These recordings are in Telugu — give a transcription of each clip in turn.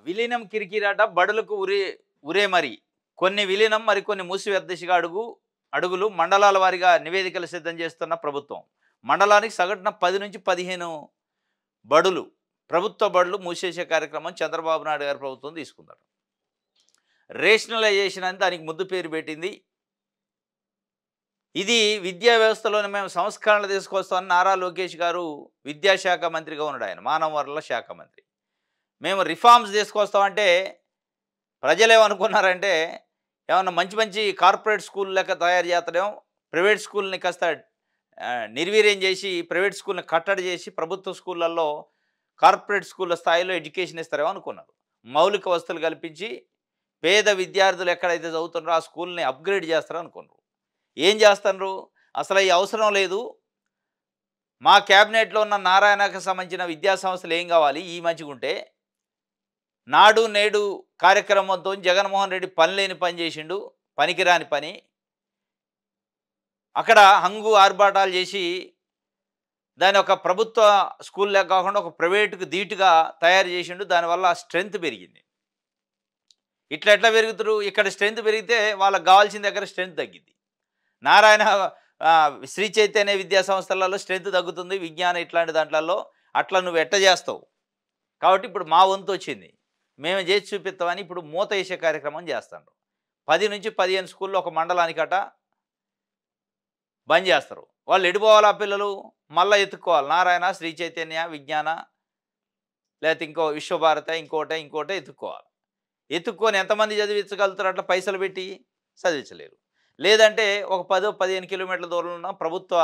విలీనం కిరికిరాట బడులకు ఉరే మరి కొన్ని విలీనం మరికొన్ని మూసివేత దిశగా అడుగులు మండలాల వారీగా నివేదికలు సిద్ధం చేస్తున్న ప్రభుత్వం. మండలానికి సగటున 10 నుంచి 15 బడులు ప్రభుత్వ బడులు మూసేసే కార్యక్రమం చంద్రబాబు నాయుడు గారి ప్రభుత్వం తీసుకున్నారు. రేషనలైజేషన్ అని దానికి ముద్దు పేరు పెట్టింది. ఇది విద్యా వ్యవస్థలోనే మేము సంస్కరణలు తీసుకొస్తామని నారా లోకేష్ గారు విద్యాశాఖ మంత్రిగా ఉన్నాడు. ఆయన మానవ వనరుల శాఖ మంత్రి. మేము రిఫార్మ్స్ తీసుకొస్తామంటే ప్రజలేమనుకున్నారంటే ఏమన్నా మంచి మంచి కార్పొరేట్ స్కూల్ లెక్క తయారు చేస్తడం, ప్రైవేట్ స్కూల్ని కాస్త నిర్వీర్యం చేసి ప్రైవేట్ స్కూల్ని కట్టడి చేసి ప్రభుత్వ స్కూళ్ళల్లో కార్పొరేట్ స్కూళ్ళ స్థాయిలో ఎడ్యుకేషన్ ఇస్తారేమో అనుకున్నారు. మౌలిక వసతులు కల్పించి పేద విద్యార్థులు ఎక్కడైతే చదువుతున్నారో ఆ స్కూల్ని అప్గ్రేడ్ చేస్తారో అనుకున్నారు. ఏం చేస్తున్నారు? అసలు ఈ అవసరం లేదు. మా క్యాబినెట్లో ఉన్న నారాయణకు సంబంధించిన విద్యా సంస్థలు ఏం కావాలి ఈ మంచిగుంటే, నాడు నేడు కార్యక్రమంతో జగన్మోహన్ రెడ్డి పని లేని పని చేసిండు, పనికిరాని పని. అక్కడ హంగు ఆర్భాటాలు చేసి దాని ఒక ప్రభుత్వ స్కూల్లే కాకుండా ఒక ప్రైవేటుకు ధీటుగా తయారు చేసిండు. దానివల్ల స్ట్రెంత్ పెరిగింది. ఇట్లా ఎట్లా పెరుగుతారు? ఇక్కడ స్ట్రెంత్ పెరిగితే వాళ్ళకి కావాల్సిన దగ్గర స్ట్రెంత్ తగ్గింది. నారాయణ శ్రీ చైతన్య విద్యా సంస్థలలో స్ట్రెంత్ తగ్గుతుంది, విజ్ఞానం ఇట్లాంటి దాంట్లలో. అట్లా నువ్వు ఎట్ట చేస్తావు? కాబట్టి ఇప్పుడు మా వంతు వచ్చింది, మేము చేసి చూపిస్తామని ఇప్పుడు మూత వేసే కార్యక్రమం చేస్తాను. 10 నుంచి 15 స్కూల్లో ఒక మండలానికట బంద్ చేస్తారు. వాళ్ళు ఎడిపోవాలి ఆ పిల్లలు మళ్ళీ ఎత్తుక్కోవాలి. నారాయణ, శ్రీ చైతన్య, విజ్ఞాన, లేకపోతే ఇంకో విశ్వభారత, ఇంకోటే ఎత్తుక్కోవాలి. ఎత్తుక్కొని ఎంతమంది చదివించగలుగుతారు? అట్లా పైసలు పెట్టి చదివించలేరు. లేదంటే ఒక 10-15 కిలోమీటర్ల దూరంలో ఉన్న ప్రభుత్వ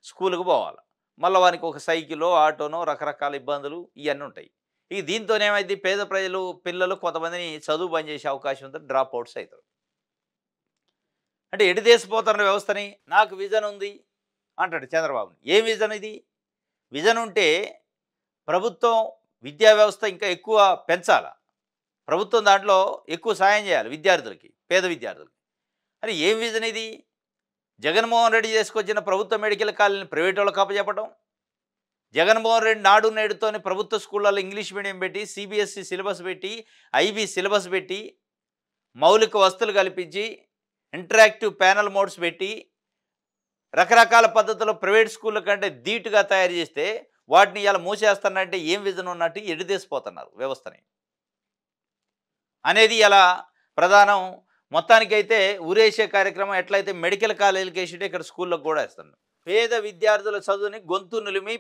స్కూల్కి పోవాలి. మళ్ళీ వానికి ఒక సైకిలో, ఆటోనో, రకరకాల ఇబ్బందులు ఇవన్నీ ఉంటాయి. ఇక దీంతోనేమైంది, పేద ప్రజలు పిల్లలు కొంతమందిని చదువు బంద్ చేసే అవకాశం ఉంటుంది, డ్రాప్ అవుట్స్ అవుతారు. అంటే ఎటు దేశపోతున్న వ్యవస్థని నాకు విజన్ ఉంది అంటాడు చంద్రబాబుని. ఏం విజన్ ఇది? విజన్ ఉంటే ప్రభుత్వం విద్యా వ్యవస్థ ఇంకా ఎక్కువ పెంచాలి, ప్రభుత్వం దాంట్లో ఎక్కువ సాయం చేయాలి విద్యార్థులకి, పేద విద్యార్థులకి. అని ఏం విజన్ ఇది? జగన్మోహన్ రెడ్డి చేసుకొచ్చిన ప్రభుత్వ మెడికల్ కాలేజీని ప్రైవేట్ వాళ్ళకి అప్పచెప్పడం, జగన్మోహన్ రెడ్డి నాడు నేడుతోని ప్రభుత్వ స్కూళ్ళల్లో ఇంగ్లీష్ మీడియం పెట్టి, సిబిఎస్ఈ సిలబస్ పెట్టి, ఐబీ సిలబస్ పెట్టి, మౌలిక వసతులు కల్పించి, ఇంటరాక్టివ్ ప్యానల్ మోడ్స్ పెట్టి, రకరకాల పద్ధతుల్లో ప్రైవేట్ స్కూళ్ళ కంటే ధీటుగా తయారు చేస్తే వాటిని ఇలా మూసేస్తానంటే ఏం విజన్ ఉన్నట్టు ఎడిదేసిపోతున్నారు వ్యవస్థని అనేది ఇలా ప్రధానం. మొత్తానికైతే ఊరేసే కార్యక్రమం ఎట్లయితే మెడికల్ కాలేజీకి వేసింటే ఇక్కడ స్కూళ్ళకు కూడా వేస్తున్నారు. పేద విద్యార్థుల చదువుని గొంతు నిలిమి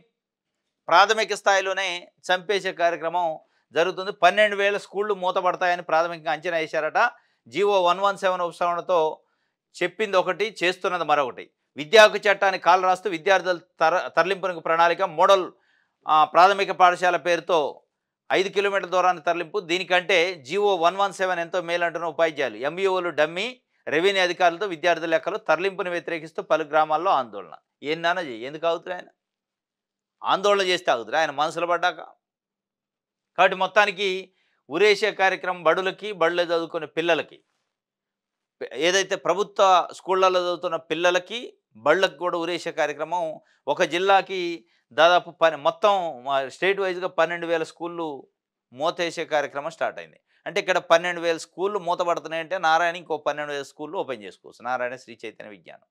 ప్రాథమిక స్థాయిలోనే చంపేసే కార్యక్రమం జరుగుతుంది. 12,000 స్కూళ్ళు మూతపడతాయని ప్రాథమికంగా అంచనా వేశారట. జీవో 117 ఉపసంహరణతో చెప్పింది ఒకటి, చేస్తున్నది మరొకటి. విద్యా హక్కు చట్టాన్ని కాలు రాస్తూ విద్యార్థుల తరలింపునకు ప్రణాళిక. మోడల్ ప్రాథమిక పాఠశాల పేరుతో 5 కిలోమీటర్ల దూరాన్ని తరలింపు. దీనికంటే జీవో 117 ఎంతో మేలంటున్న ఉపాధ్యాయులు, ఎంఈఓలు డమ్మీ, రెవెన్యూ అధికారులతో విద్యార్థుల లెక్కలు. తరలింపుని వ్యతిరేకిస్తూ పలు గ్రామాల్లో ఆందోళన. ఏందన్నా ఎందుకు ఆగుతారు? ఆయన ఆందోళన చేస్తే ఆగుతారు ఆయన మనసులో పడ్డాక. కాబట్టి మొత్తానికి ఉరేసే కార్యక్రమం బడులకి, బడులో చదువుకునే పిల్లలకి, ఏదైతే ప్రభుత్వ స్కూళ్ళల్లో చదువుతున్న పిల్లలకి బళ్ళకి కూడా ఉరేసే కార్యక్రమం. ఒక జిల్లాకి దాదాపు మొత్తం స్టేట్ వైజ్గా 12,000 స్కూళ్ళు మూతేసే కార్యక్రమం స్టార్ట్ అయింది. అంటే ఇక్కడ 12,000 స్కూళ్ళు మూతపడుతున్నాయంటే నారాయణ ఇంకో 12,000 స్కూళ్ళు ఓపెన్ చేసుకోవచ్చు. నారాయణ శ్రీ చైతన్య విజ్ఞానం.